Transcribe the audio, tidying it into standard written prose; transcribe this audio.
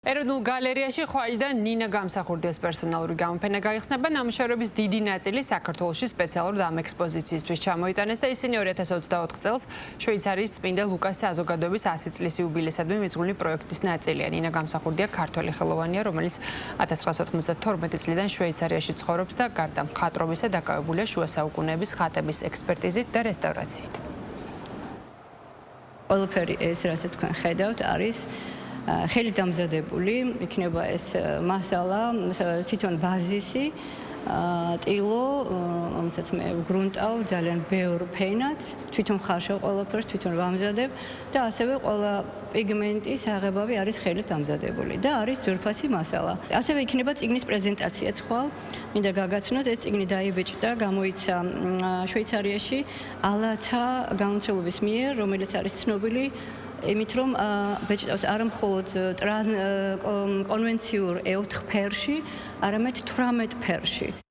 ეროვნულ გალერეაში ხვალიდან ნინა გამსახურდიას პერსონალური გამოფენა გაიხსნება. ნამუშევრების დიდი ნაწილი საქართველოში სპეციალურად ამ ექსპოზიციისთვის ჩამოიტანეს და ისინი 2024 წელს შვეიცარიის წმინდა ლუკას საზოგადოების 100 წლის იუბილეისადმი მიძღვნილი პროექტის ნაწილია. ნინა გამსახურდია ქართველი ხელოვანია, რომელიც 1992 წლიდან შვეიცარიაში ცხოვრობს და გარდა მხატვრობისა დაკავებულია შუა საუკუნეების ხატების ექსპერტიზით და რესტავრაციით. ყველაფერი ეს, რასაც თქვენ ხედავთ, არის ხელი დამზადებული, იქნება ეს მასალა, თვითონ ბაზისი, ტილო, რომელსაც მე ვგრუნტავ ძალიან ბევრ ფენად, თვითონ ხარშავ ყველაფერს, თვითონ ვამზადებ და ასევე ყველა პიგმენტის აღებავი არის ხელით დამზადებული და არის ძვირფასი მასალა. ასევე იქნება წიგნის პრეზენტაციაც ხვალ. მინდა გაგაცნოთ, ეს წიგნი დაიბეჭდა, გამოიცა შვეიცარიაში ალათა გამომცემლობის მიერ, რომელიც არის ცნობილი იმით, რომ ბეჭდავს არა მხოლოდ კონვენციურ E4 ფერში, არამედ 18 ფერში.